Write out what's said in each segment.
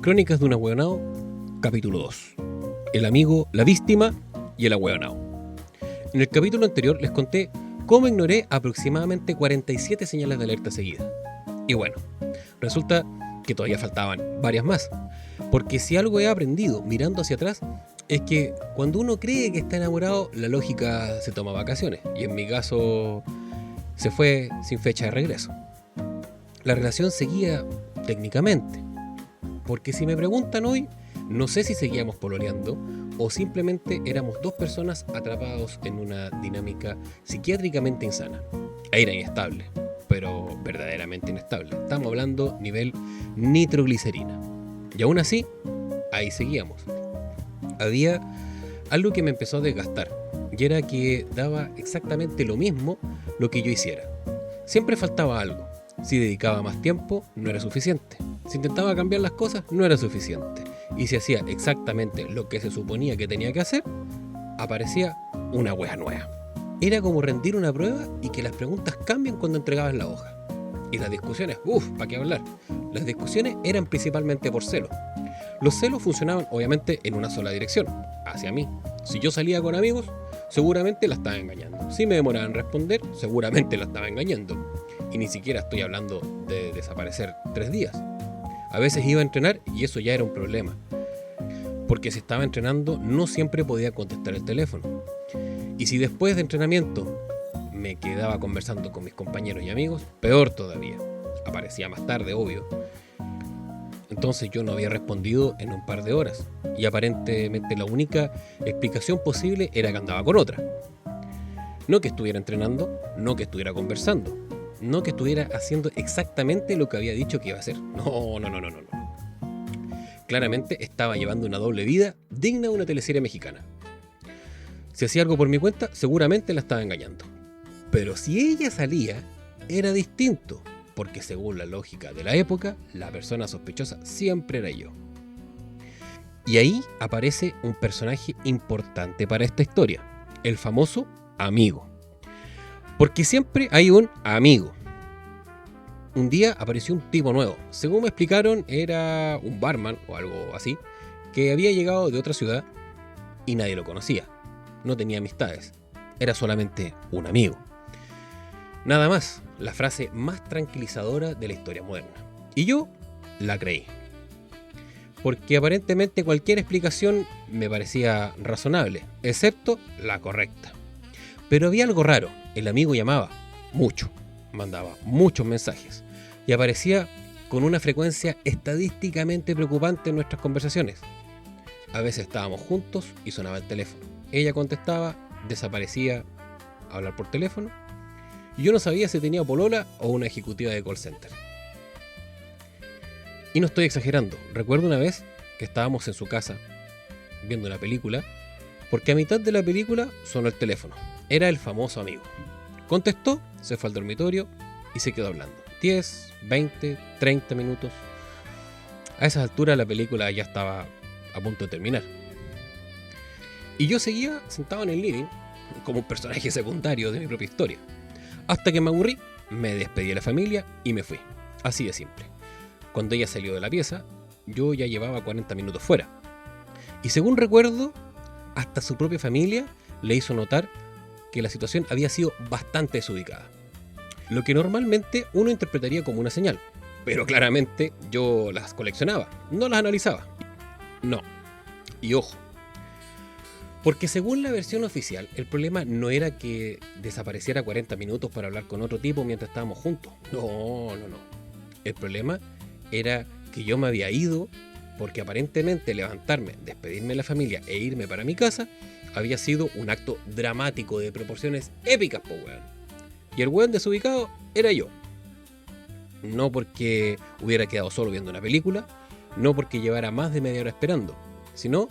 Crónicas de un ahueonao, capítulo 2. El amigo, la víctima y el ahueonao. En el capítulo anterior les conté cómo ignoré aproximadamente 47 señales de alerta seguidas. Y bueno, resulta que todavía faltaban varias más. Porque si algo he aprendido mirando hacia atrás, es que cuando uno cree que está enamorado, la lógica se toma vacaciones. Y en mi caso, se fue sin fecha de regreso. La relación seguía técnicamente. Porque si me preguntan hoy, no sé si seguíamos pololeando o simplemente éramos dos personas atrapados en una dinámica psiquiátricamente insana. Era inestable, pero verdaderamente inestable. Estamos hablando nivel nitroglicerina. Y aún así, ahí seguíamos. Había algo que me empezó a desgastar, y era que daba exactamente lo mismo lo que yo hiciera. Siempre faltaba algo. Si dedicaba más tiempo, no era suficiente. Si intentaba cambiar las cosas, no era suficiente. Y si hacía exactamente lo que se suponía que tenía que hacer, aparecía una wea nueva. Era como rendir una prueba y que las preguntas cambian cuando entregabas la hoja. Y las discusiones, ¿para qué hablar? Las discusiones eran principalmente por celos. Los celos funcionaban obviamente en una sola dirección, hacia mí. Si yo salía con amigos, seguramente la estaba engañando. Si me demoraba en responder, seguramente la estaba engañando. Y ni siquiera estoy hablando de desaparecer 3 días. A veces iba a entrenar y eso ya era un problema. Porque si estaba entrenando no siempre podía contestar el teléfono. Y si después de entrenamiento me quedaba conversando con mis compañeros y amigos, peor todavía. Aparecía más tarde, obvio. Entonces yo no había respondido en un par de horas. Y aparentemente la única explicación posible era que andaba con otra. No que estuviera entrenando, no que estuviera conversando. No que estuviera haciendo exactamente lo que había dicho que iba a hacer. No. Claramente estaba llevando una doble vida digna de una teleserie mexicana. Si hacía algo por mi cuenta, seguramente la estaba engañando. Pero si ella salía, era distinto, porque según la lógica de la época, la persona sospechosa siempre era yo. Y ahí aparece un personaje importante para esta historia, el famoso amigo. Porque siempre hay un amigo. Un día apareció un tipo nuevo. Según me explicaron, era un barman o algo así, que había llegado de otra ciudad y nadie lo conocía. No tenía amistades. Era solamente un amigo. Nada más, la frase más tranquilizadora de la historia moderna. Y yo la creí. Porque aparentemente cualquier explicación me parecía razonable, excepto la correcta. Pero había algo raro. El amigo llamaba mucho, mandaba muchos mensajes y aparecía con una frecuencia estadísticamente preocupante en nuestras conversaciones. A veces estábamos juntos y sonaba el teléfono. Ella contestaba, desaparecía a hablar por teléfono y yo no sabía si tenía polola o una ejecutiva de call center. Y no estoy exagerando. Recuerdo una vez que estábamos en su casa viendo una película porque a mitad de la película sonó el teléfono. Era el famoso amigo. Contestó, se fue al dormitorio y se quedó hablando. 10, 20, 30 minutos. A esas alturas la película ya estaba a punto de terminar. Y yo seguía sentado en el living como un personaje secundario de mi propia historia. Hasta que me aburrí, me despedí de la familia y me fui. Así de simple. Cuando ella salió de la pieza, yo ya llevaba 40 minutos fuera. Y según recuerdo, hasta su propia familia le hizo notar que la situación había sido bastante desubicada. Lo que normalmente uno interpretaría como una señal. Pero claramente yo las coleccionaba, no las analizaba. No. Y ojo. Porque según la versión oficial, el problema no era que desapareciera 40 minutos para hablar con otro tipo mientras estábamos juntos. No. El problema era que yo me había ido porque aparentemente levantarme, despedirme de la familia e irme para mi casa había sido un acto dramático de proporciones épicas, po weón. Y el weón desubicado era yo. No porque hubiera quedado solo viendo una película, no porque llevara más de media hora esperando, sino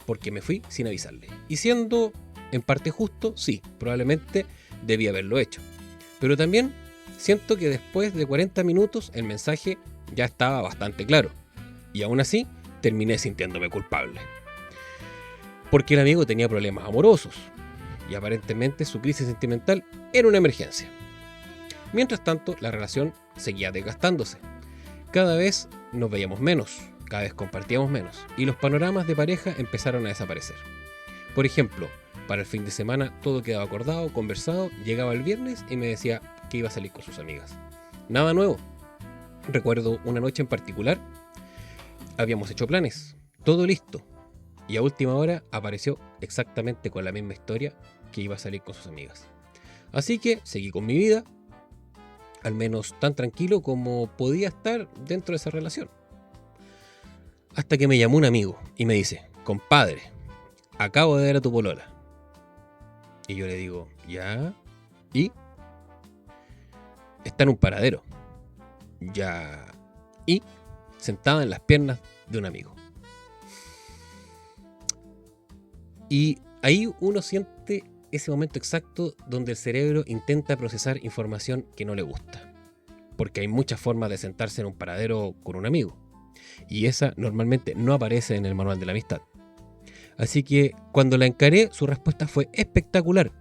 porque me fui sin avisarle. Y siendo en parte justo, sí, probablemente debía haberlo hecho. Pero también siento que después de 40 minutos el mensaje ya estaba bastante claro. Y aún así terminé sintiéndome culpable. Porque el amigo tenía problemas amorosos y aparentemente su crisis sentimental era una emergencia. Mientras tanto, la relación seguía desgastándose. Cada vez nos veíamos menos, cada vez compartíamos menos y los panoramas de pareja empezaron a desaparecer. Por ejemplo, para el fin de semana todo quedaba acordado, conversado, llegaba el viernes y me decía que iba a salir con sus amigas. Nada nuevo. Recuerdo una noche en particular, habíamos hecho planes, todo listo, y a última hora apareció exactamente con la misma historia que iba a salir con sus amigas. Así que seguí con mi vida, al menos tan tranquilo como podía estar dentro de esa relación. Hasta que me llamó un amigo y me dice: compadre, acabo de ver a tu polola. Y yo le digo: ¿ya? ¿Y? Está en un paradero. ¿Ya? ¿Y? Sentada en las piernas de un amigo. Y ahí uno siente ese momento exacto donde el cerebro intenta procesar información que no le gusta. Porque hay muchas formas de sentarse en un paradero con un amigo. Y esa normalmente no aparece en el manual de la amistad. Así que cuando la encaré, su respuesta fue espectacular.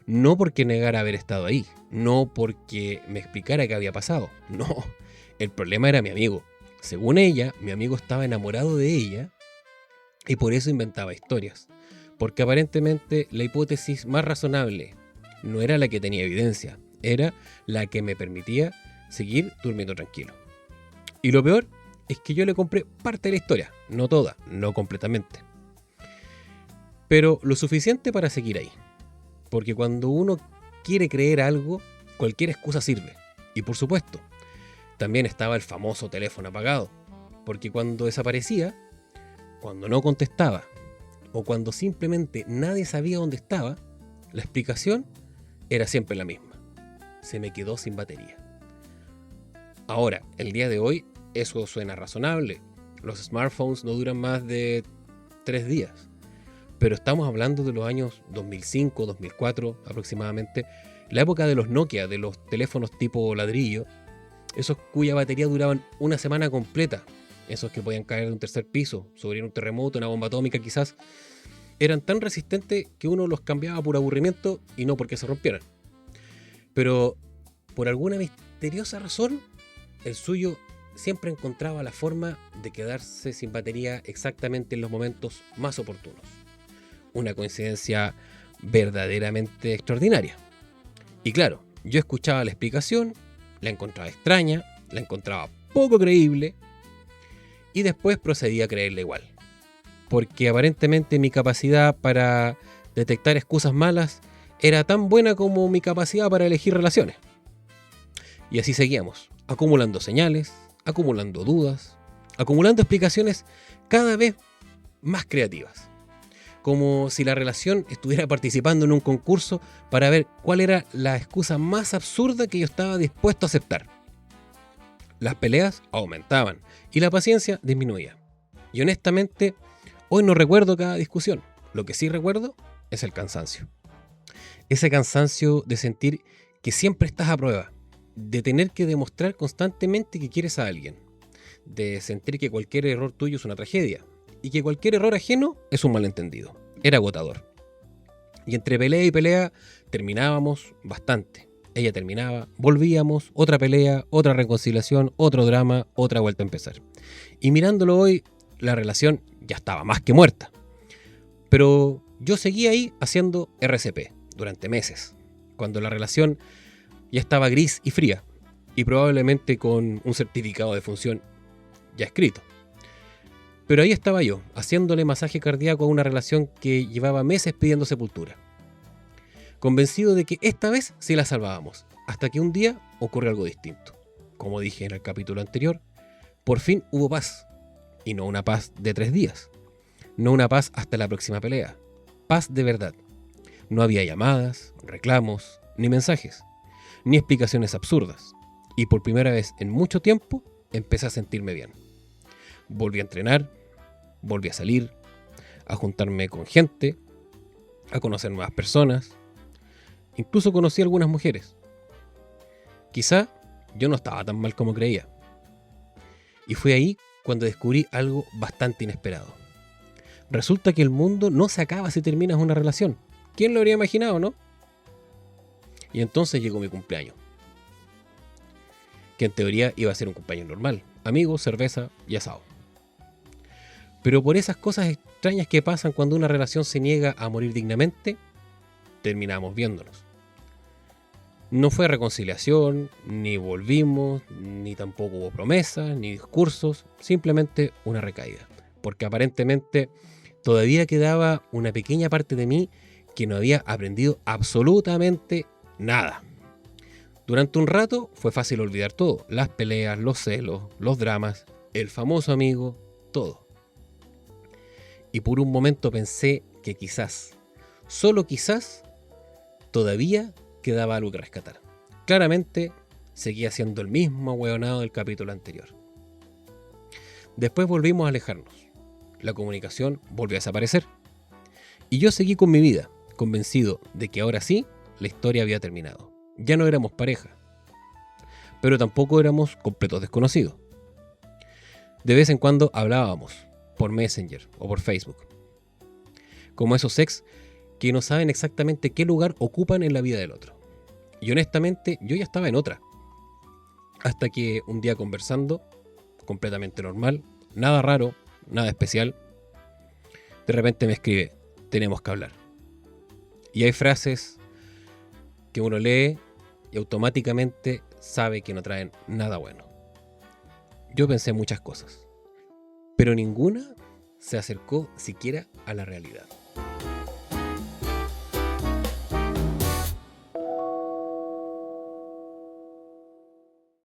No porque negara haber estado ahí, no porque me explicara qué había pasado. No, el problema era mi amigo. Según ella, mi amigo estaba enamorado de ella y por eso inventaba historias. Porque aparentemente la hipótesis más razonable no era la que tenía evidencia, era la que me permitía seguir durmiendo tranquilo. Y lo peor es que yo le compré parte de la historia, no toda, no completamente. Pero lo suficiente para seguir ahí. Porque cuando uno quiere creer algo, cualquier excusa sirve. Y por supuesto, también estaba el famoso teléfono apagado. Porque cuando desaparecía, cuando no contestaba, o cuando simplemente nadie sabía dónde estaba, la explicación era siempre la misma: se me quedó sin batería. Ahora, el día de hoy, eso suena razonable. Los smartphones no duran más de 3 días. Pero estamos hablando de los años 2005, 2004 aproximadamente, la época de los Nokia, de los teléfonos tipo ladrillo, esos cuya batería duraban una semana completa, esos que podían caer de un tercer piso, sufrir un terremoto, una bomba atómica quizás, eran tan resistentes que uno los cambiaba por aburrimiento y no porque se rompieran. Pero por alguna misteriosa razón, el suyo siempre encontraba la forma de quedarse sin batería exactamente en los momentos más oportunos. Una coincidencia verdaderamente extraordinaria. Y claro, yo escuchaba la explicación, la encontraba extraña, la encontraba poco creíble y después procedía a creerla igual. Porque aparentemente mi capacidad para detectar excusas malas era tan buena como mi capacidad para elegir relaciones. Y así seguíamos, acumulando señales, acumulando dudas, acumulando explicaciones cada vez más creativas. Como si la relación estuviera participando en un concurso para ver cuál era la excusa más absurda que yo estaba dispuesto a aceptar. Las peleas aumentaban y la paciencia disminuía. Y honestamente, hoy no recuerdo cada discusión. Lo que sí recuerdo es el cansancio. Ese cansancio de sentir que siempre estás a prueba, de tener que demostrar constantemente que quieres a alguien, de sentir que cualquier error tuyo es una tragedia y que cualquier error ajeno es un malentendido. Era agotador. Y entre pelea y pelea terminábamos bastante. Ella terminaba, volvíamos, otra pelea, otra reconciliación, otro drama, otra vuelta a empezar. Y mirándolo hoy, la relación ya estaba más que muerta. Pero yo seguía ahí haciendo RCP durante meses, cuando la relación ya estaba gris y fría, y probablemente con un certificado de función ya escrito. Pero ahí estaba yo, haciéndole masaje cardíaco a una relación que llevaba meses pidiendo sepultura. Convencido de que esta vez sí la salvábamos, hasta que un día ocurrió algo distinto. Como dije en el capítulo anterior, por fin hubo paz. Y no una paz de 3 días. No una paz hasta la próxima pelea. Paz de verdad. No había llamadas, reclamos, ni mensajes, ni explicaciones absurdas. Y por primera vez en mucho tiempo empecé a sentirme bien. Volví a entrenar, volví a salir, a juntarme con gente, a conocer nuevas personas. Incluso conocí a algunas mujeres. Quizá yo no estaba tan mal como creía. Y fue ahí cuando descubrí algo bastante inesperado. Resulta que el mundo no se acaba si terminas una relación. ¿Quién lo habría imaginado, no? Y entonces llegó mi cumpleaños. Que en teoría iba a ser un cumpleaños normal. Amigos, cerveza y asado. Pero por esas cosas extrañas que pasan cuando una relación se niega a morir dignamente, terminamos viéndonos. No fue reconciliación, ni volvimos, ni tampoco hubo promesas, ni discursos, simplemente una recaída. Porque aparentemente todavía quedaba una pequeña parte de mí que no había aprendido absolutamente nada. Durante un rato fue fácil olvidar todo, las peleas, los celos, los dramas, el famoso amigo, todo. Y por un momento pensé que quizás, solo quizás, todavía quedaba algo que rescatar. Claramente seguía siendo el mismo hueonado del capítulo anterior. Después volvimos a alejarnos. La comunicación volvió a desaparecer. Y yo seguí con mi vida, convencido de que ahora sí, la historia había terminado. Ya no éramos pareja. Pero tampoco éramos completos desconocidos. De vez en cuando hablábamos, por Messenger o por Facebook. Como esos ex que no saben exactamente qué lugar ocupan en la vida del otro. Y honestamente, yo ya estaba en otra. Hasta que un día conversando, completamente normal, nada raro, nada especial, de repente me escribe, tenemos que hablar. Y hay frases que uno lee y automáticamente sabe que no traen nada bueno. Yo pensé muchas cosas, pero ninguna se acercó siquiera a la realidad.